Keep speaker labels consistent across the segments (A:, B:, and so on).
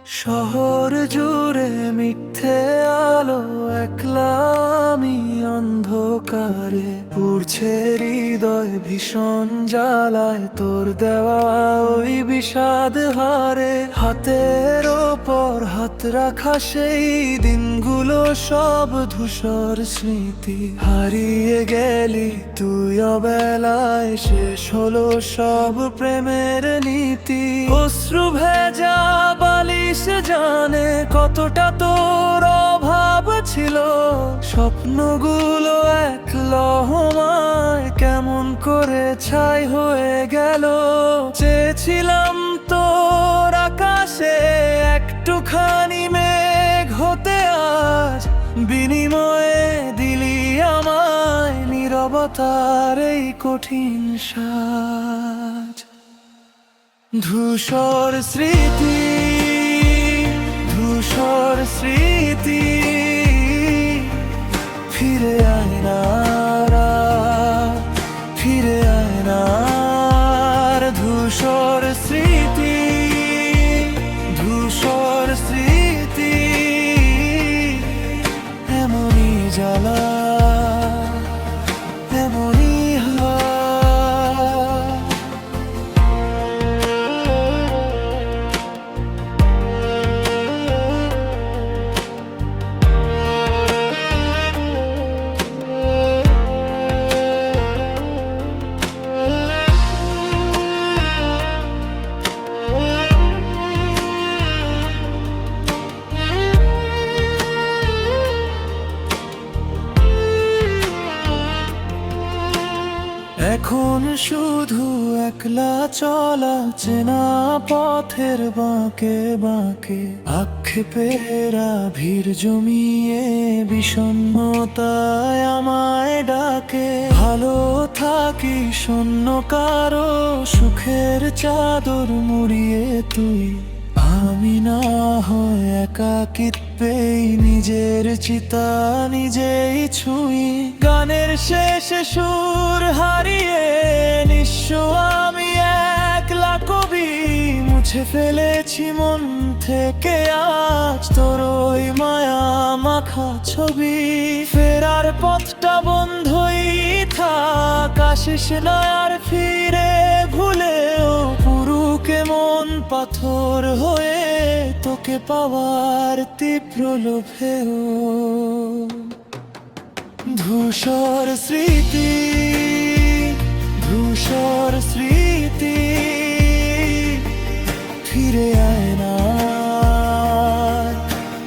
A: শহর জুড়ে মিথ্যে আলো, একলা আমি অন্ধকারে। পুড়ছে হৃদয় ভীষণ জ্বালায়, তোর দেওয়া ওই বিষাদ হারে। হাতের ওপর হাত রাখা সেই দিনগুলো সব ধূসর স্মৃতি। হারিয়ে গেলি তুই অবেলায়, শেষ হলো সব প্রেমের নীতি। অশ্রু ভেজা বালিশ জানে কতটা তোর অভাব ছিল। স্বপ্নগুলো এক লহমায় কেমন করে ছাই হয়ে গেল। চেয়েছিলাম তোর আকাশে একটুখানি মেঘ হতে আজ, বিনিময়ে দিলি আমায় নীরবতার এই কঠিন সাজ। ধূসর স্মৃতি, ধূসর স্মৃতি, ফিরে আয় না রাত, ফিরে আয় না আর। ধূসর স্মৃতি, ধূসর স্মৃতি, এমনই জ্বালা, এমনই হাওয়া। এখন শুধু একলা চলা, চেনা পথের বাঁকে বাঁকে। আক্ষেপেরা ভিড় জমিয়ে বিষণ্ণতায় আমায় ডাকে। ভালো থাকি শূন্য কারো সুখের চাদর মুড়িয়ে তুই। আমি না হয় একাকিত্বেই নিজের চিতা নিজেই ছুঁই। গানের শেষে সুর হারিয়ে নিঃস্ব আমি একলা কবি। মুছে ফেলেছি মন থেকে আজ তোর ওই মায়া মাখা ছবি। ফেরার পথটা বন্ধই থাক, আসিস না আর ফিরে ভুলেও। পুরুকে মন পাথর হয়ে তোকে পাওয়ার তীব্র লোভেও। ধূসর স্মৃতি, ধূসর স্মৃতি, ফিরে আয় না,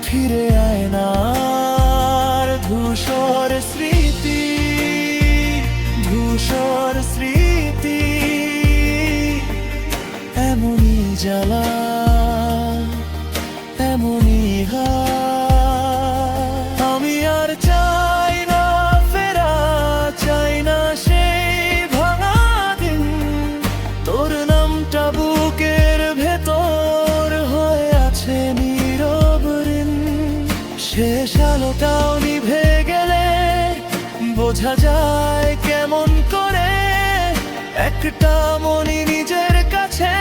A: ফিরে আয় না আর। ধূসর স্মৃতি, ধূসর স্মৃতি, এমনই জ্বালা, এমনই ঘাত। আমি আর চাই না ফেরা, চাই না সেই ভাঙা দিন। তোর নামটা বুকের ভেতর হয়ে আছে নীরব ঋণ। শেষ আলোটাও নিভে গেলে বোঝা যায় কেমন করে একটা মনি নিজের কাছে